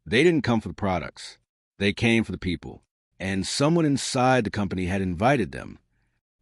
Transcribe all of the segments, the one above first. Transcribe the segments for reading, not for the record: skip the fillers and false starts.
They didn't come for the products. They came for the people. And someone inside the company had invited them.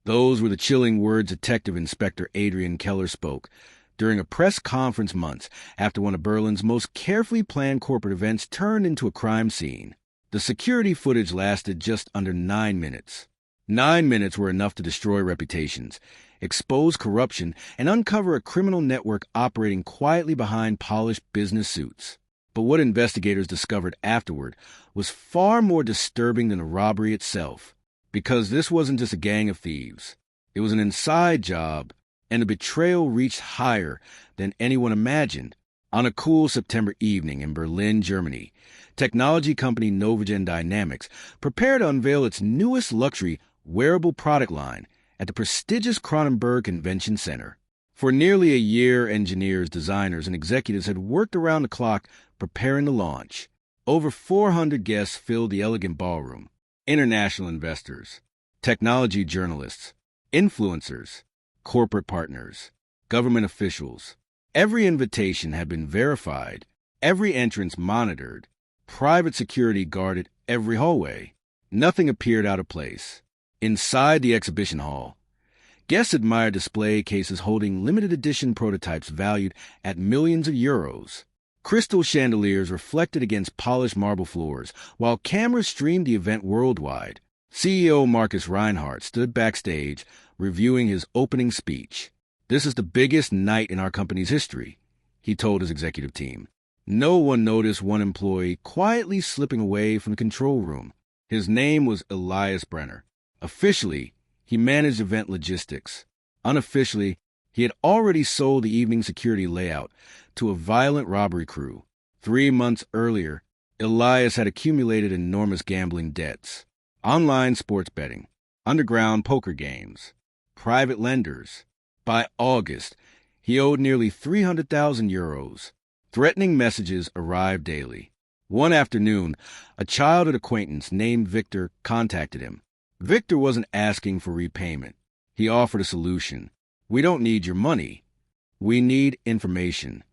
Those were the chilling words Detective Inspector Adrian Keller spoke during a press conference months after one of Berlin's most carefully planned corporate events turned into a crime scene. The security footage lasted just under 9 minutes. 9 minutes were enough to destroy reputations, expose corruption, and uncover a criminal network operating quietly behind polished business suits. But what investigators discovered afterward was far more disturbing than the robbery itself, because this wasn't just a gang of thieves. It was an inside job, and the betrayal reached higher than anyone imagined. On a cool September evening in Berlin, Germany, technology company Novagen Dynamics prepared to unveil its newest luxury wearable product line at the prestigious Kronenberg Convention Center. For nearly a year, engineers, designers, and executives had worked around the clock preparing the launch. Over 400 guests filled the elegant ballroom. International investors, technology journalists, influencers, corporate partners, government officials. Every invitation had been verified, every entrance monitored, private security guarded every hallway. Nothing appeared out of place. Inside the exhibition hall, guests admired display cases holding limited edition prototypes valued at millions of euros. Crystal chandeliers reflected against polished marble floors, while cameras streamed the event worldwide. CEO Marcus Reinhardt stood backstage, reviewing his opening speech. "This is the biggest night in our company's history," he told his executive team. No one noticed one employee quietly slipping away from the control room. His name was Elias Brenner. Officially, he managed event logistics. Unofficially, he had already sold the evening security layout to a violent robbery crew. 3 months earlier, Elias had accumulated enormous gambling debts. Online sports betting, underground poker games, private lenders. By August, he owed nearly 300,000 euros. Threatening messages arrived daily. One afternoon, a childhood acquaintance named Victor contacted him. Victor wasn't asking for repayment. He offered a solution. "We don't need your money. We need information."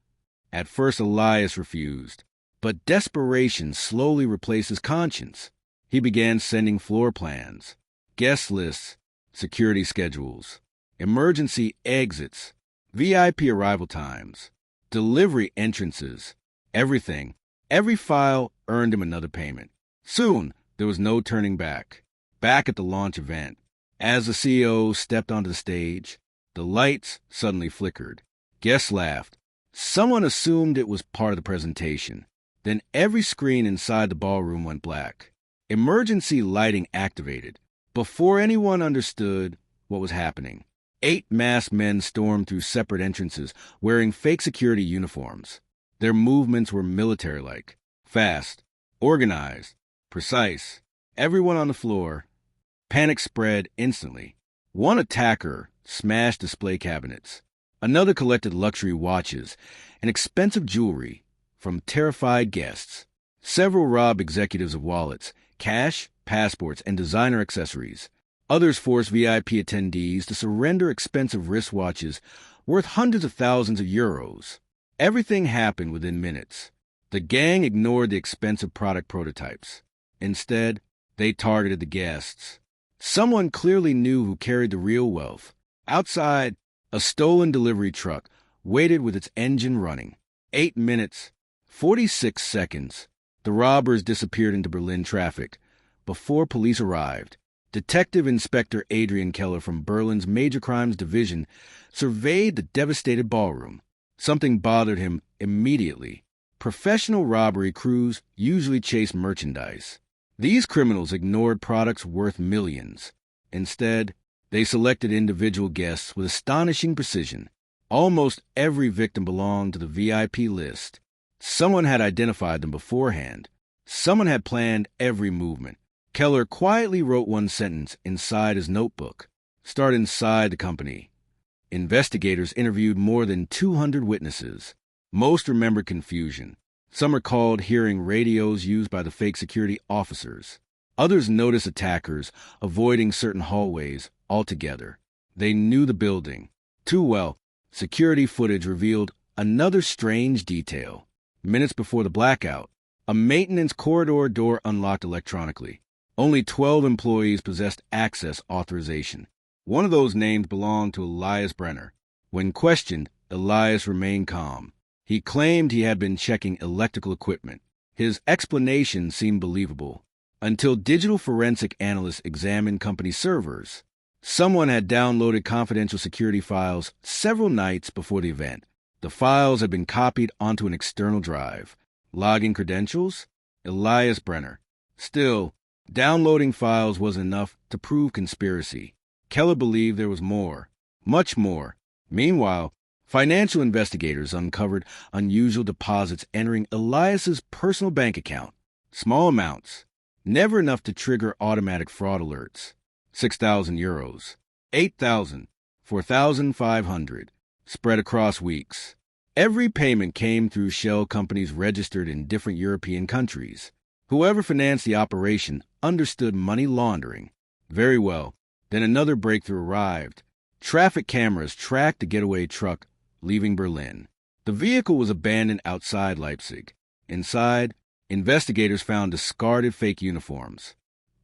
At first, Elias refused, but desperation slowly replaced his conscience. He began sending floor plans, guest lists, security schedules, emergency exits, VIP arrival times, delivery entrances, everything. Every file earned him another payment. Soon, there was no turning back. Back at the launch event, as the CEO stepped onto the stage, the lights suddenly flickered. Guests laughed. Someone assumed it was part of the presentation. Then every screen inside the ballroom went black. Emergency lighting activated. Before anyone understood what was happening, 8 masked men stormed through separate entrances wearing fake security uniforms. Their movements were military-like, fast, organized, precise. Everyone on the floor. Panic spread instantly. One attacker smashed display cabinets. Another collected luxury watches and expensive jewelry from terrified guests. Several robbed executives of wallets, cash, passports, and designer accessories. Others forced VIP attendees to surrender expensive wristwatches worth hundreds of thousands of euros. Everything happened within minutes. The gang ignored the expensive product prototypes. Instead, they targeted the guests. Someone clearly knew who carried the real wealth. Outside, a stolen delivery truck waited with its engine running. 8 minutes, 46 seconds. The robbers disappeared into Berlin traffic. Before police arrived, Detective Inspector Adrian Keller from Berlin's Major Crimes Division surveyed the devastated ballroom. Something bothered him immediately. Professional robbery crews usually chase merchandise. These criminals ignored products worth millions. Instead, they selected individual guests with astonishing precision. Almost every victim belonged to the VIP list. Someone had identified them beforehand. Someone had planned every movement. Keller quietly wrote one sentence inside his notebook. Start inside the company. Investigators interviewed more than 200 witnesses. Most remembered confusion. Some recalled hearing radios used by the fake security officers. Others noticed attackers avoiding certain hallways altogether. They knew the building too well. Security footage revealed another strange detail. Minutes before the blackout, A maintenance corridor door unlocked electronically. Only 12 employees possessed access authorization. One of those names belonged to Elias Brenner. When questioned, Elias remained calm. He claimed he had been checking electrical equipment. His explanation seemed believable, until digital forensic analysts examined company servers. Someone had downloaded confidential security files several nights before the event. The files had been copied onto an external drive. Login credentials? Elias Brenner. Still, downloading files was enough to prove conspiracy. Keller believed there was more, much more. Meanwhile, financial investigators uncovered unusual deposits entering Elias's personal bank account. Small amounts, never enough to trigger automatic fraud alerts. 6,000 euros, 8,000, 4,500, spread across weeks. Every payment came through shell companies registered in different European countries. Whoever financed the operation understood money laundering. Very well. Then another breakthrough arrived. Traffic cameras tracked the getaway truck leaving Berlin. The vehicle was abandoned outside Leipzig. Inside, investigators found discarded fake uniforms,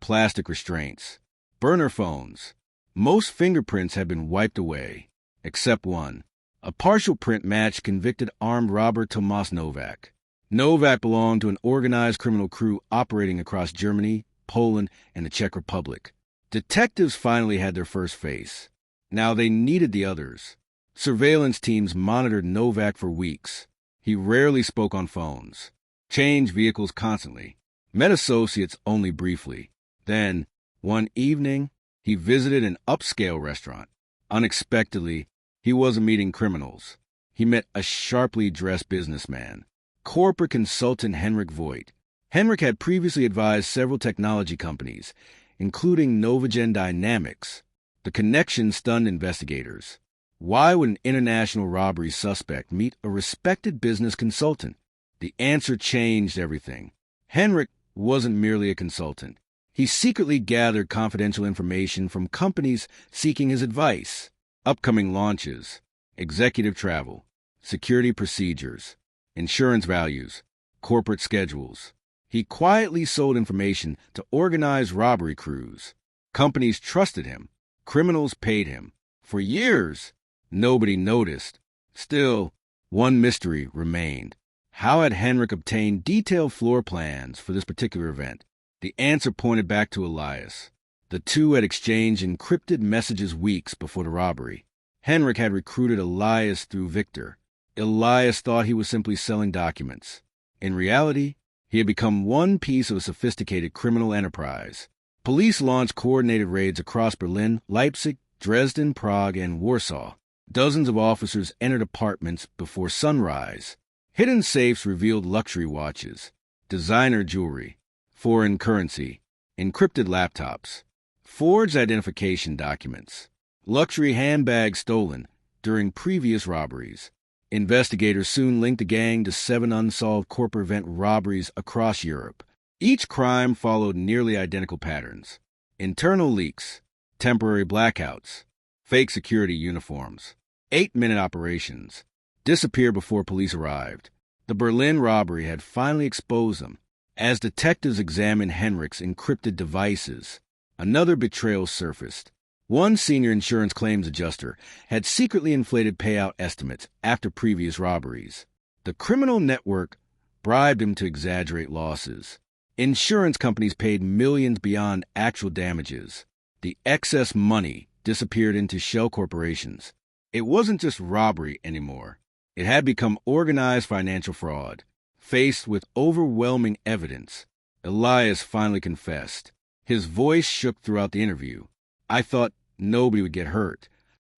plastic restraints, burner phones. Most fingerprints had been wiped away, except one. A partial print matched convicted armed robber Tomas Novak. Novak belonged to an organized criminal crew operating across Germany, Poland, and the Czech Republic. Detectives finally had their first face. Now they needed the others. Surveillance teams monitored Novak for weeks. He rarely spoke on phones, changed vehicles constantly, met associates only briefly. Then, one evening, he visited an upscale restaurant. Unexpectedly, he wasn't meeting criminals. He met a sharply dressed businessman, corporate consultant Henrik Voigt. Henrik had previously advised several technology companies, including Novagen Dynamics. The connection stunned investigators. Why would an international robbery suspect meet a respected business consultant? The answer changed everything. Henrik wasn't merely a consultant. He secretly gathered confidential information from companies seeking his advice. Upcoming launches, executive travel, security procedures, insurance values, corporate schedules. He quietly sold information to organized robbery crews. Companies trusted him. Criminals paid him. For years, nobody noticed. Still, one mystery remained. How had Henrik obtained detailed floor plans for this particular event? The answer pointed back to Elias. The two had exchanged encrypted messages weeks before the robbery. Henrik had recruited Elias through Victor. Elias thought he was simply selling documents. In reality, he had become one piece of a sophisticated criminal enterprise. Police launched coordinated raids across Berlin, Leipzig, Dresden, Prague, and Warsaw. Dozens of officers entered apartments before sunrise. Hidden safes revealed luxury watches, designer jewelry, foreign currency, encrypted laptops, forged identification documents, luxury handbags stolen during previous robberies. Investigators soon linked the gang to 7 unsolved corporate event robberies across Europe. Each crime followed nearly identical patterns. Internal leaks, temporary blackouts, fake security uniforms, 8-minute operations, disappeared before police arrived. The Berlin robbery had finally exposed them. As detectives examined Henrik's encrypted devices, another betrayal surfaced. One senior insurance claims adjuster had secretly inflated payout estimates after previous robberies. The criminal network bribed him to exaggerate losses. Insurance companies paid millions beyond actual damages. The excess money disappeared into shell corporations. It wasn't just robbery anymore. It had become organized financial fraud. Faced with overwhelming evidence, Elias finally confessed. His voice shook throughout the interview. I thought nobody would get hurt.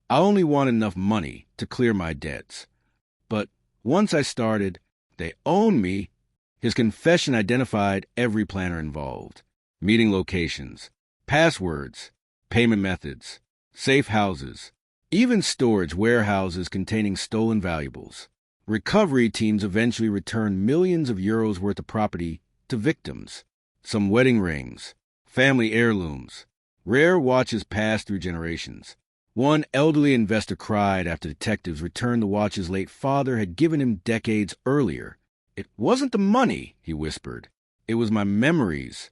I only wanted enough money to clear my debts. But once I started, they owned me. His confession identified every planner involved. Meeting locations, passwords, payment methods, safe houses, even storage warehouses containing stolen valuables. Recovery teams eventually returned millions of euros worth of property to victims. Some wedding rings, family heirlooms, rare watches passed through generations. One elderly investor cried after detectives returned the watch's late father had given him decades earlier. "It wasn't the money," he whispered. "It was my memories."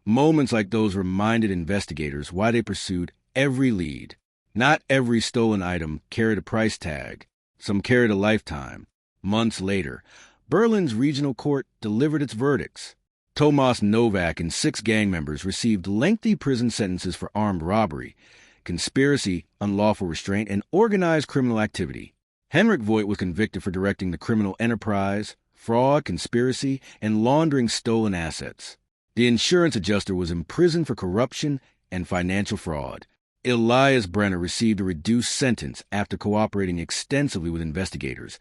Moments like those reminded investigators why they pursued every lead. Not every stolen item carried a price tag. Some carried a lifetime. Months later, Berlin's regional court delivered its verdicts. Tomas Novak and 6 gang members received lengthy prison sentences for armed robbery, conspiracy, unlawful restraint, and organized criminal activity. Henrik Voigt was convicted for directing the criminal enterprise, fraud, conspiracy, and laundering stolen assets. The insurance adjuster was imprisoned for corruption and financial fraud. Elias Brenner received a reduced sentence after cooperating extensively with investigators,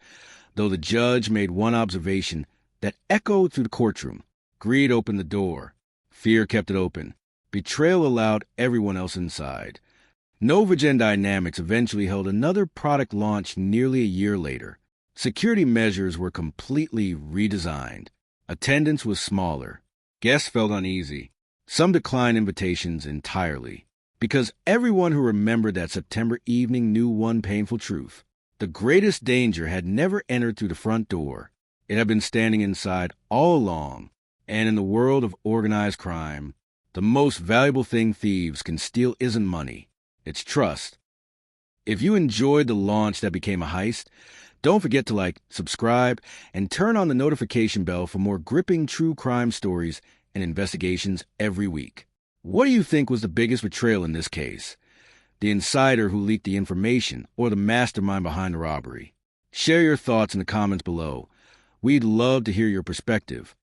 though the judge made one observation that echoed through the courtroom. Greed opened the door. Fear kept it open. Betrayal allowed everyone else inside. Novagen Dynamics eventually held another product launch nearly a year later. Security measures were completely redesigned. Attendance was smaller. Guests felt uneasy. Some declined invitations entirely. Because everyone who remembered that September evening knew one painful truth. The greatest danger had never entered through the front door. It had been standing inside all along. And in the world of organized crime, the most valuable thing thieves can steal isn't money. It's trust. If you enjoyed the launch that became a heist, don't forget to like, subscribe, and turn on the notification bell for more gripping true crime stories and investigations every week. What do you think was the biggest betrayal in this case? The insider who leaked the information or the mastermind behind the robbery? Share your thoughts in the comments below. We'd love to hear your perspective.